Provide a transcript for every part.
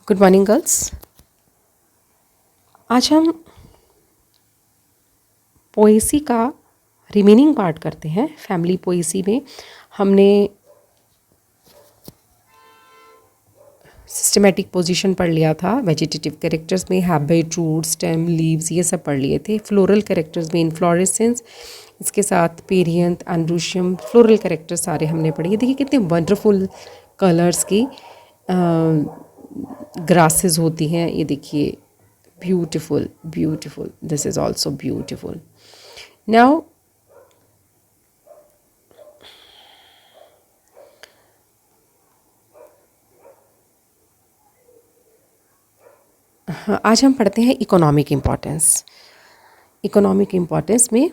Good morning girls. आज हम Poaceae का रिमेनिंग पार्ट करते हैं। फैमिली पोएसी में हमने सिस्टमेटिक पोजीशन पढ़ लिया था। वेजिटेटिव कैरेक्टर्स में हैबिट, रूट, स्टेम, लीव्स ये सब पढ़ लिए थे। फ्लोरल कैरेक्टर्स में इन्फ्लोरेसेंस, इसके साथ पेरियंथ, एंड्रूशियम, फ्लोरल कैरेक्टर्स सारे हमने पढ़े। देखिए कितने वंडरफुल कलर्स की ग्रासेस होती हैं। ये देखिए, beautiful, beautiful, this is also beautiful. Now आज हम पढ़ते हैं इकोनॉमिक इम्पॉर्टेंस। इकोनॉमिक इम्पॉर्टेंस में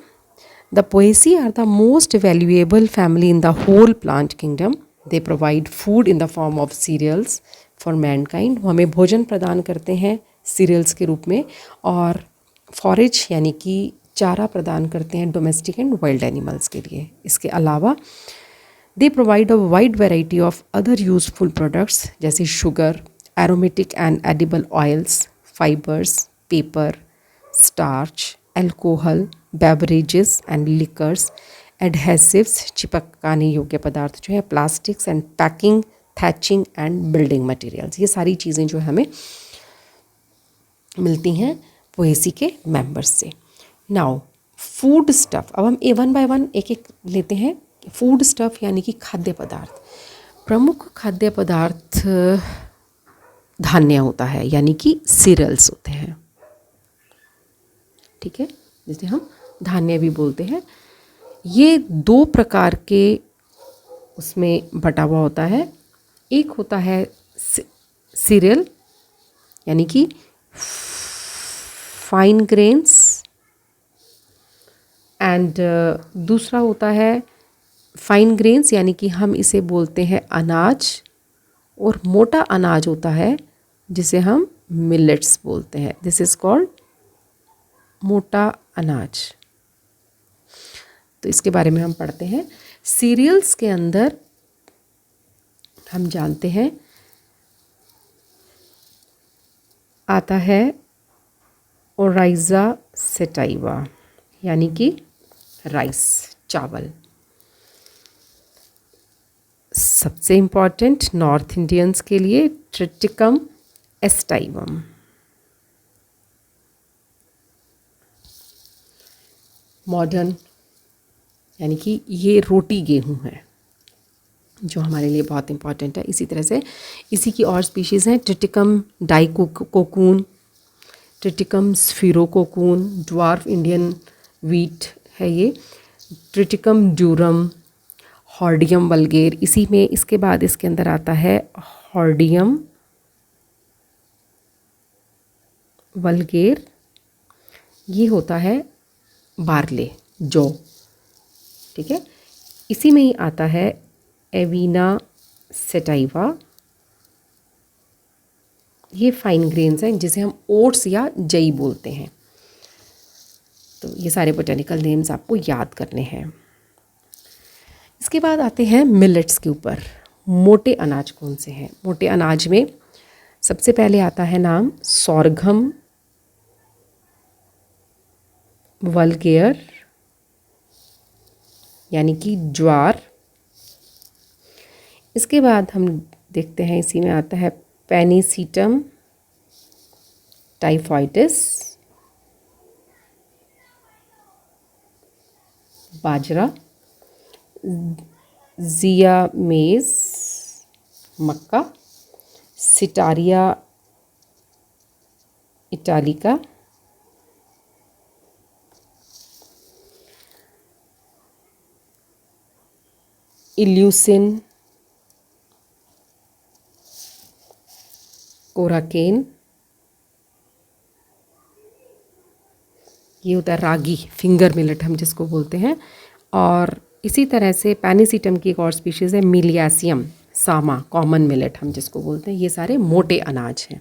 the Poaceae are the most valuable family in the whole plant kingdom. They provide food in the form of cereals for mankind. वो हमें भोजन प्रदान करते हैं सीरियल्स के रूप में, और फॉरेज यानी कि चारा प्रदान करते हैं डोमेस्टिक एंड वाइल्ड एनिमल्स के लिए। इसके अलावा they provide a wide variety of other useful products जैसे sugar, aromatic and edible oils, fibres, paper, starch, alcohol, beverages and liquors, adhesives चिपकाने योग्य पदार्थ जो है, plastics and packing, thatching and building materials. ये सारी चीज़ें जो हमें मिलती हैं पोएसी के मेंबर्स से। नाउ फूड स्टफ़, अब हम ए वन बाय वन एक एक लेते हैं। फूड स्टफ़ यानी कि खाद्य पदार्थ। प्रमुख खाद्य पदार्थ धान्य होता है, यानी कि सीरियल्स होते हैं। ठीक है, जिसे हम धान्य भी बोलते हैं। ये दो प्रकार के उसमें बटा हुआ होता है। एक होता है सीरियल यानी कि फाइन ग्रेन्स, एंड दूसरा होता है फाइन ग्रेन्स यानी कि हम इसे बोलते हैं अनाज, और मोटा अनाज होता है जिसे हम मिलेट्स बोलते हैं। दिस इज़ कॉल्ड मोटा अनाज। तो इसके बारे में हम पढ़ते हैं। सीरियल्स के अंदर हम जानते हैं आता है ओराइजा सेटाइवा यानी कि राइस, चावल। सबसे इम्पॉर्टेंट नॉर्थ इंडियंस के लिए ट्रिटिकम एस्टाइवम। मॉडर्न यानी कि ये रोटी गेहूं है जो हमारे लिए बहुत इम्पॉर्टेंट है। इसी तरह से इसी की और स्पीशीज़ हैं। Triticum dicoccum, triticum sphaerococcum, dwarf Indian wheat है ये, ट्रिटिकम ड्यूरम, हॉर्डियम वल्गेर। इसी में इसके बाद इसके अंदर आता है हॉर्डियम वल्गेर। ये होता है बार्ले, जौ। ठीक है, इसी में ही आता है एविना सेटाइवा। ये फाइन ग्रेन्स हैं जिसे हम ओट्स या जई बोलते हैं। तो ये सारे बोटेनिकल नेम्स आपको याद करने हैं। इसके बाद आते हैं मिलेट्स के ऊपर। मोटे अनाज कौन से हैं? मोटे अनाज में सबसे पहले आता है नाम सोरघम वल्गेयर यानी कि ज्वार। इसके बाद हम देखते हैं इसी में आता है पेनिसीटम टाइफाइटिस, बाजरा, जिया मेज मक्का, सिटारिया इटालिका, इल्यूसिन कोराकेन, ये होता है रागी, फिंगर मिलेट हम जिसको बोलते हैं। और इसी तरह से पैनिसीटम की एक और स्पीशीज़ है मिलियासियम सामा, कॉमन मिलेट हम जिसको बोलते हैं। ये सारे मोटे अनाज हैं।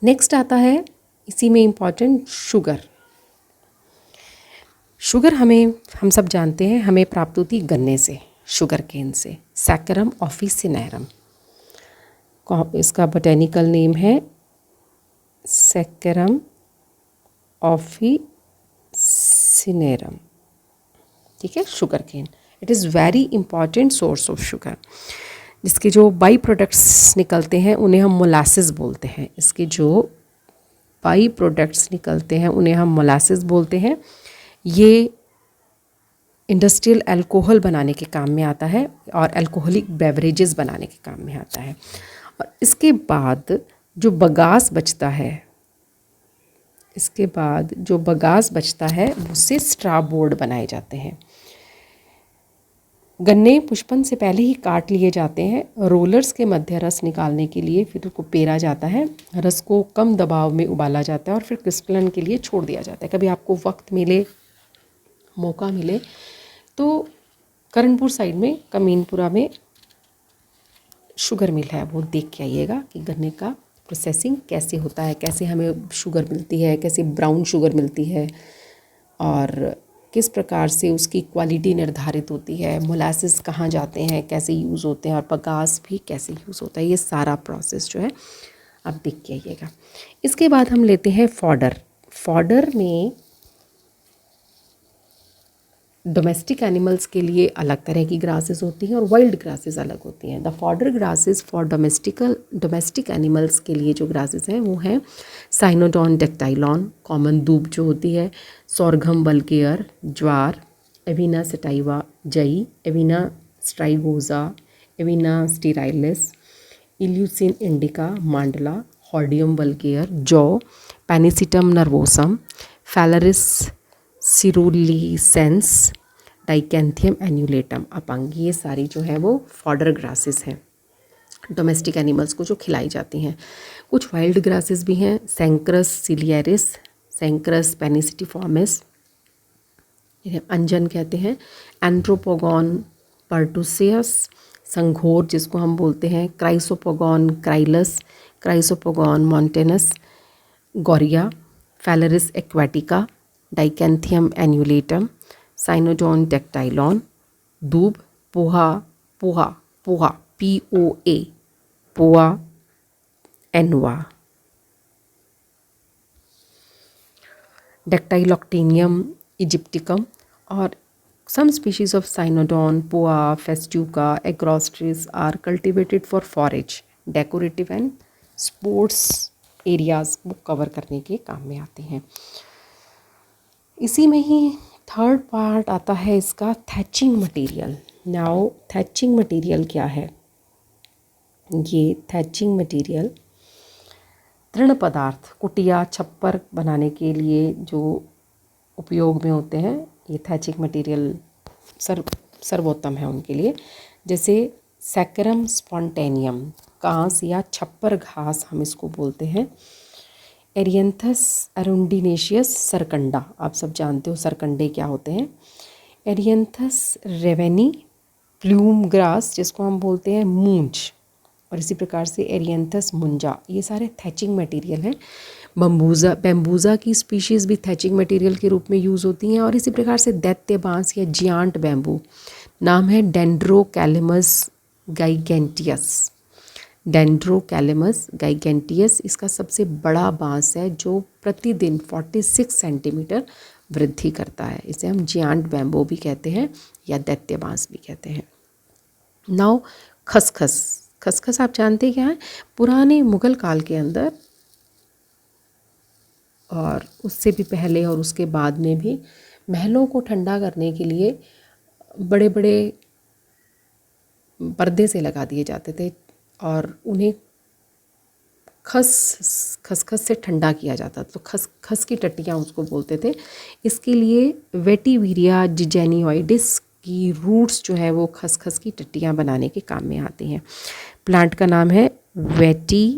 नेक्स्ट आता है इसी में इम्पॉर्टेंट शुगर। शुगर हम सब जानते हैं हमें प्राप्त होती गन्ने से, शुगर केन से, सैकरम ऑफिसिनेरम इसका बोटेनिकल नेम है सैकरम ऑफिसिनेरम, ठीक है, sugar cane. It is very important source of sugar. जिसके जो बाई प्रोडक्ट्स निकलते हैं उन्हें हम मोलासेस बोलते हैं। इसके जो बाई प्रोडक्ट्स निकलते हैं उन्हें हम मोलासेस बोलते हैं। ये इंडस्ट्रियल अल्कोहल बनाने के काम में आता है और अल्कोहलिक बेवरेजेस बनाने के काम में आता है। और इसके बाद जो बगास बचता है, इसके बाद जो बगास बचता है उससे स्ट्रा बोर्ड बनाए जाते हैं। गन्ने पुष्पन से पहले ही काट लिए जाते हैं। रोलर्स के मध्य रस निकालने के लिए फिर उसको पेरा जाता है। रस को कम दबाव में उबाला जाता है और फिर क्रिस्टलन के लिए छोड़ दिया जाता है। कभी आपको वक्त मिले, मौका मिले तो करणपुर साइड में कमीनपुरा में शुगर मिल है, वो देख के आइएगा कि गन्ने का प्रोसेसिंग कैसे होता है, कैसे हमें शुगर मिलती है, कैसे ब्राउन शुगर मिलती है और किस प्रकार से उसकी क्वालिटी निर्धारित होती है, मोलासेस कहाँ जाते हैं, कैसे यूज़ होते हैं और बगास भी कैसे यूज़ होता है। ये सारा प्रोसेस जो है आप देख के आइएगा। इसके बाद हम लेते हैं फॉडर। फॉडर में डोमेस्टिक एनिमल्स के लिए अलग तरह की ग्रासेस होती हैं और वाइल्ड ग्रासेस अलग होती हैं। The fodder grasses for domestic animals के लिए जो ग्रासेस हैं वो हैं साइनोडॉन डेक्टाइलॉन, कॉमन दूब जो होती है, सोरघम वल्गेयर, ज्वार, एविना सेटाइवा, जई, एविना स्ट्राइगोजा, एविना स्टीराइलिस, इल्यूसिन इंडिका, मांडला, हॉर्डियम वल्गेयर, जौ, पैनिसिटम नर्वोसम, फैलरिस सिरुलिसेंस, डाइकेंथियम एन्यूलेटम, अपंग। ये सारी जो है वो फॉडर ग्रासेस हैं, डोमेस्टिक एनिमल्स को जो खिलाई जाती हैं। कुछ वाइल्ड ग्रासेस भी हैं, सेंक्रस सिलियरिस, सेंक्रस पेनिसिटिफॉर्मिस, इन्हें अंजन कहते हैं, एंथ्रोपोगॉन पर्टुसियस, संघोर जिसको हम बोलते हैं, क्राइसोपोगॉन क्राइलस, क्राइसोपोगॉन मॉन्टेनस, गोरिया, फैलरिस एक्वाटिका, डाइकेंथियम एन्यूलेटम, साइनोडॉन डेक्टाइलॉन, दूब, पोहा पोहा पोहा POA, पोआ एनुआ, डेक्टाइलॉक्टेनियम इजिप्टिकम और some species of cynodon, poa, festuca, agrostris are cultivated for forage, decorative and sports areas को कवर करने के काम में आते हैं। इसी में ही थर्ड पार्ट आता है इसका thatching material. Now thatching material क्या है? ये थैचिंग मटेरियल तृण पदार्थ, कुटिया, छप्पर बनाने के लिए जो उपयोग में होते हैं, ये थैचिंग मटेरियल सर्वोत्तम है उनके लिए। जैसे सैकरम स्पॉन्टेनियम, कांस या छप्पर घास हम इसको बोलते हैं। एरियंथस अरुंडिनेशियस सरकंडा, आप सब जानते हो सरकंडे क्या होते हैं। एरियंथस रेवेनी प्लूम ग्रास जिसको हम बोलते हैं मूंज, और इसी प्रकार से एरियंथस मुंजा, ये सारे थैचिंग मटेरियल हैं। बैम्बूजा की स्पीशीज़ भी थैचिंग मटेरियल के रूप में यूज़ होती हैं। और इसी प्रकार से दैत्य बांस या जियांट बैम्बू, नाम है डेंड्रोकैलेमस गाइगेंटियस, डेंड्रोकैलेमस गाइगेंटियस इसका सबसे बड़ा बांस है जो प्रतिदिन 46 सेंटीमीटर वृद्धि करता है। इसे हम जियांट बैम्बू भी कहते हैं या दैत्य बांस भी कहते हैं। नाउ खसखस, खसखस आप जानते हैं क्या है? पुराने मुग़ल काल के अंदर और उससे भी पहले और उसके बाद में भी महलों को ठंडा करने के लिए बड़े बड़े पर्दे से लगा दिए जाते थे और उन्हें खसखस से ठंडा किया जाता था। तो खस की टट्टियाँ उसको बोलते थे। इसके लिए वेटिविरिया जिजेनियोइडिस की रूट्स जो है वो खसखस की टट्टियाँ बनाने के काम में आती हैं। प्लांट का नाम है वेटिविरिया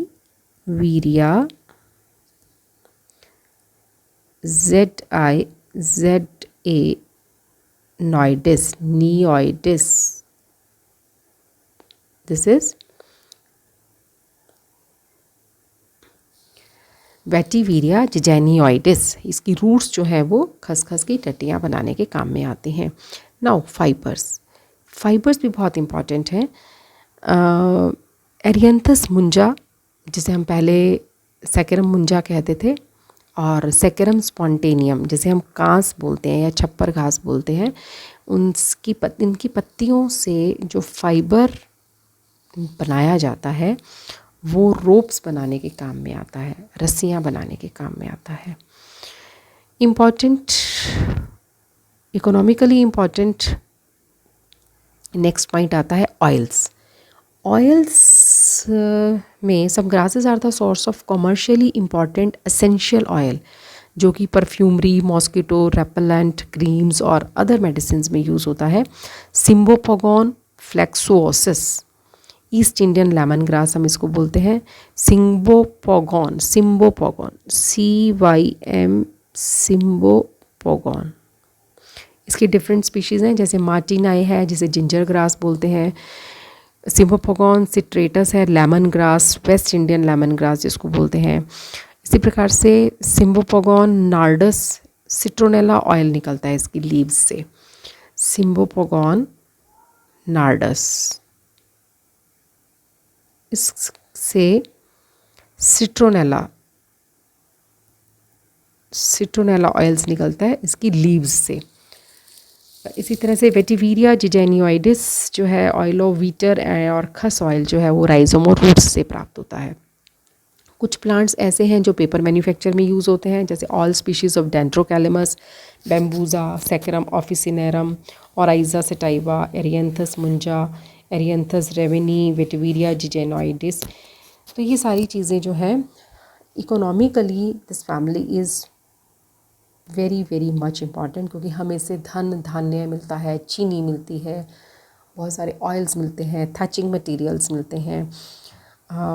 ZIZA neoides. This is वेटिविरिया जिजेनियोइडिस। इसकी रूट्स जो है वो खसखस की टट्टियाँ बनाने के काम में आती हैं। नाउ फाइबर्स, फाइबर्स भी बहुत इम्पॉर्टेंट हैं। एरियंथस मुंजा, जिसे हम पहले सेकेरम मुंजा कहते थे, और सेकेरम स्पॉन्टेनियम जिसे हम कांस बोलते हैं या छप्पर घास बोलते हैं, इनकी पत्तियों से जो फाइबर बनाया जाता है वो रोप्स बनाने के काम में आता है, रस्सियाँ बनाने के काम में आता है। Important, economically important next point आता है ऑयल्स। ऑयल्स में some grasses are the source of commercially important essential oil, जो कि परफ्यूमरी, मॉस्किटो रेपेलेंट, क्रीम्स और अदर मेडिसिन में यूज़ होता है। Cymbopogon flexuosus, east Indian lemon grass हम इसको बोलते हैं। सिम्बोपोगॉन, CYM, सिम्बोपोगॉन। इसकी डिफरेंट स्पीशीज़ हैं, जैसे मार्टिनाई है जिसे जिंजर ग्रास बोलते हैं, सिम्बोपोगॉन सिट्रेटस है, lemon grass, West Indian lemon grass जिसको बोलते हैं। इसी प्रकार से सिम्बोपोगॉन नार्डस सिट्रोनेला ऑयल निकलता है इसकी लीव्स से। सिम्बोपोगॉन नार्डस, इससे सिट्रोनेला ऑयल्स निकलता है इसकी लीव्स से। इसी तरह से वेटिविरिया जिजेनियोइडिस जो है ऑयल ऑफ वीटर और खस ऑयल जो है वो राइजोम और रूट्स से प्राप्त होता है। कुछ प्लांट्स ऐसे हैं जो पेपर मैन्युफैक्चर में यूज़ होते हैं, जैसे all species of Dendrocalamus, Bambusa, Saccharum officinarum, Oryza sativa, Erianthus munja, Erianthus ravennae, Vetiveria zizanioides. तो ये सारी चीज़ें जो हैं economically this family is very very much important, क्योंकि हमें इससे धन धान्य मिलता है, चीनी मिलती है, बहुत सारे ऑयल्स मिलते हैं, थैचिंग मटेरियल्स मिलते हैं,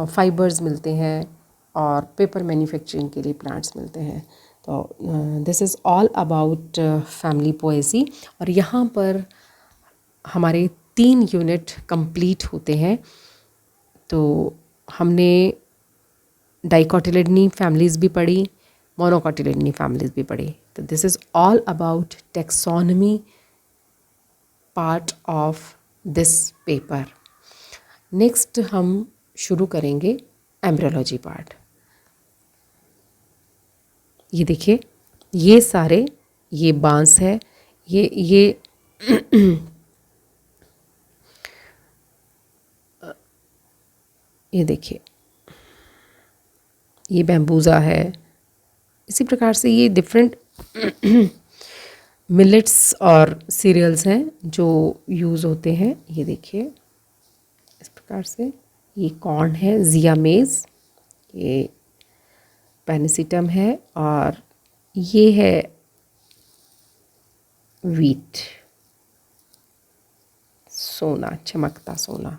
फाइबर्स मिलते हैं और पेपर मैन्युफैक्चरिंग के लिए प्लांट्स मिलते हैं। तो this is all about family Poaceae. और यहाँ पर हमारे 3 यूनिट कंप्लीट होते हैं। तो हमने डाइकोटिलिडनी फैमिलीज़ भी पढ़ी, मोनोकोटिलिडनी फैमिलीज़ भी पढ़ी। तो this is all about taxonomy part of this paper. Next हम शुरू करेंगे एम्ब्रियोलॉजी पार्ट। ये देखिए, ये सारे, ये बांस है, ये ये देखिए, ये बैम्बूजा है। इसी प्रकार से ये डिफरेंट मिलेट्स और सीरियल्स हैं जो यूज़ होते हैं। ये देखिए इस प्रकार से, ये कॉर्न है, जिया मेज़, ये पेनिसिटम है, और ये है वीट, सोना, चमकता सोना।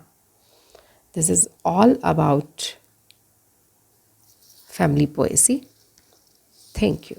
This is all about family poesy. Thank you.